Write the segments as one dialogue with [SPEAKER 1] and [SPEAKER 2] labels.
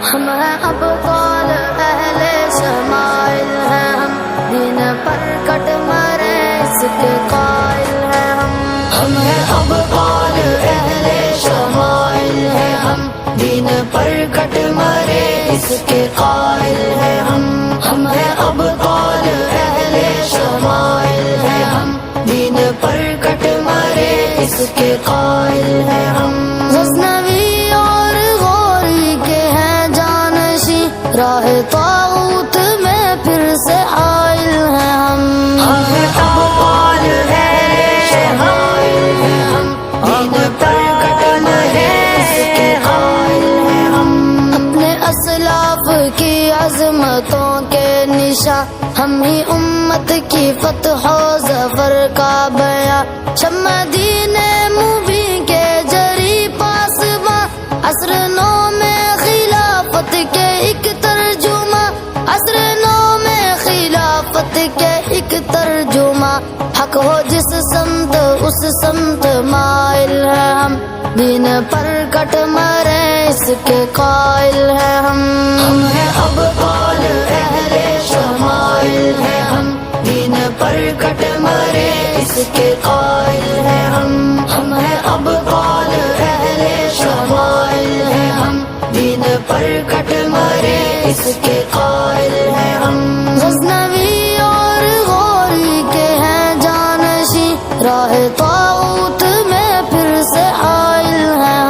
[SPEAKER 1] ہم ہیں ابطال اہل شمائل ہیں ہم، دین پر کٹ مرے اس کے قائل ہیں ہم ہیں ابطال اہل شمائل ہیں ہم، دین پر کٹ مرے اس کے قائل ہیں ہم ہیں ابطال اہل شمائل ہیں ہم، دین پر کٹ مرے اس کے قائل ہیں ہم۔ غزنوی اور غوری کے ہیں جانشی، راہ طاغوت میں پھر سے حائل ہیں ہم ہیں ابطال اہل شمائل ہیں ہم، دین پر کٹ مرے اس کے قائل ہیں ہم۔ اپنے اسلاف کی عظمتوں کے نشاں، ہم ہی امت کی فتح و ظفر کا بیاں، شمع دین مبین کے جری پاسباں، عصر نو میں خلافت کے ایک ترجمہ، عصر نو میں خلافت کے ایک ترجمہ، حق ہو جس سمت اس سمت مائل ہے ہم، دین پر کٹ مرے اس کے قائل ہے ہم ہیں ابطال اہل شمائل ہیں ہم، دین پر کٹ مرے اس کے قائل ہیں ہم ہیں ابطال اہل شمائل ہیں ہم، دین پر کٹ مرے اس کے قائل ہیں ہم۔ غزنوی اور غوری کے ہیں جانشی، راہ طاغوت میں پھر سے حائل ہیں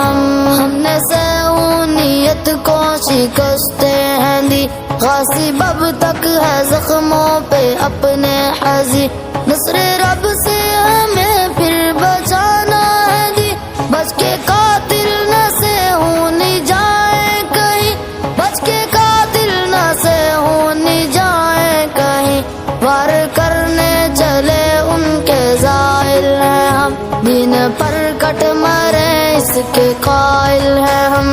[SPEAKER 1] ہم نے سہونیت کو شکستیں ہیں دی، غاصب اب تک ہے زخموں پہ اپنے حزی، نصر رب سے ہمیں پھر بچانا ہے دی، بچ کے قاتل نہ سے ہونی جائیں کہیں، بچ کے قاتل نہ سے ہونی جائیں کہیں، وار کرنے چلے ان کے زائل ہیں ہم، دین پر کٹ مرے اس کے قائل ہیں ہم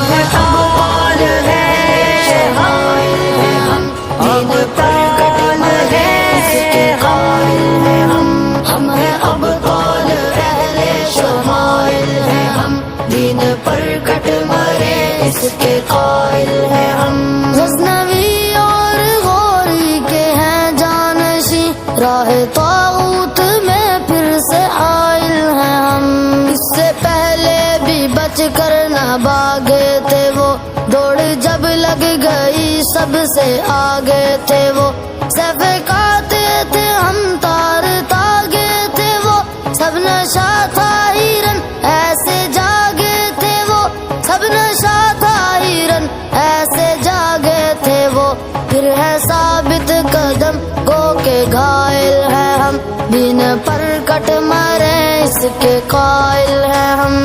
[SPEAKER 1] ہیں ابطال اہل شمائل ہیں ہم، دین پر کٹ مرے اس کے قائل ہیں ہم ہیں ابطال اہل شمائل ہیں ہم، دین پر کٹ مرے اس کے قائل ہیں ہم۔ غزنوی اور غوری کے ہیں جانشی، راہ طاغوت میں پھر سے حائل ہیں ہم، اس سے پہلے بھی بچ کر نہ بھاگے تھے وہ، دوڑ جب لگ گئی سب سے آگے تھے وہ، سیف کاتے تھے ہم تار تاگے تھے وہ، سب نشا تھا ہیرن ایسے جاگے تھے وہ، سب نشا تھا ہیرن ایسے جاگے تھے وہ، پھر ہے ثابت قدم گو کے گھائل ہیں ہم، دین پر کٹ مرے اس کے قائل ہیں ہم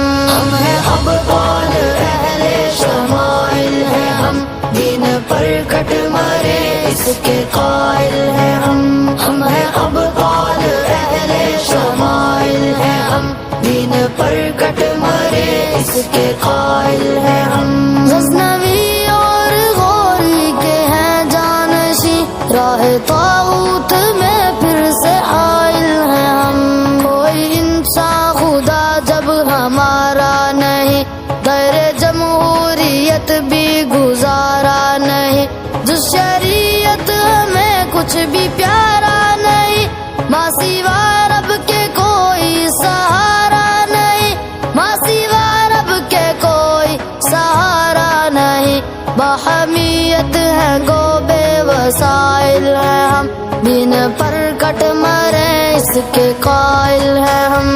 [SPEAKER 1] ہیں ابطال اہل شمائل ہیں ہم، دین پر کٹ مرے اس کے قائل ہیں ہم ہیں ابطال اہل شمائل ہیں ہم، دین پر کٹ مرے اس کے قائل ہیں ہم۔ غزنوی اور غوری کے ہیں جانشی، راہ طاغوت میں پھر سے حائل ہیں ہم، کوئی انسان خدا جب ہمارا نہیں، غیر جمہوریت بھی گزارا نہیں، جس شریعت ہمیں کچھ بھی پیارا نہیں، ماں سوا رب کے کوئی سہارا نہیں، ماں سوا رب کے کوئی سہارا نہیں، باحمیت ہے گو بے وسائل ہیں ہم، دین پر کٹ مرے اس کے قائل ہیں ہم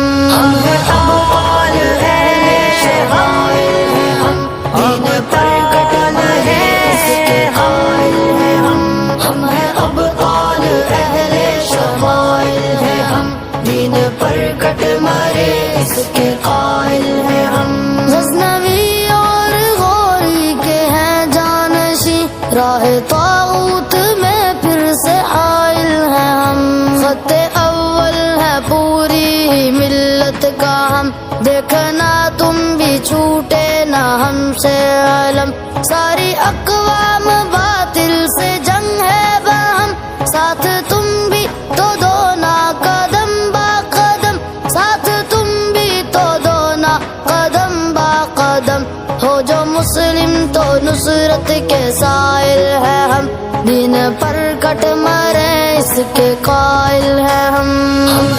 [SPEAKER 1] ہیں ابطال اہل شمائل ہیں ہم، دین پر کٹ مرے اس کے قائل ہیں ہم ہیں ابطال اہل شمائل ہیں ہم، دین پر کٹ مرے اس کے قائل ہیں ہم۔ غزنوی اور غوری کے ہیں جانشی، راہ طاغوت میں پھر سے حائل ہیں ہم، خط اول ہے پوری ہی ملت کا ہم، دیکھنا تم بھی چھوٹے نہ ہم سے علم، ساری اقوام باطل سے جنگ ہے باہم، ساتھ تم بھی تو دونا قدم با قدم، ساتھ تم بھی تو دونا قدم با قدم، ہو جو مسلم تو نصرت کے سائل ہیں ہم، دین پر کٹ مرے اس کے قائل ہیں ہم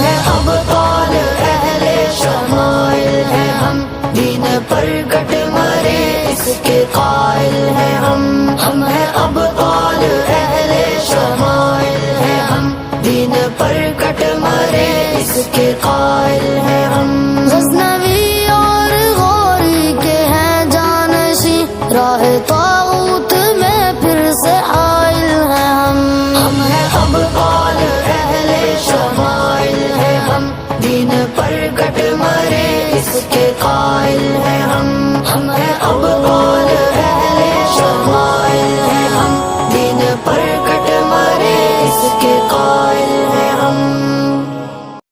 [SPEAKER 1] ہیں ابطال اہل شمائل ہیں ہم، دین پر کٹ مرے اس کے قائل ہیں ہم ہیں ابطال اہل شمائل ہیں ہم، دین پر کٹ مرے اس کے قائل ہیں ہم۔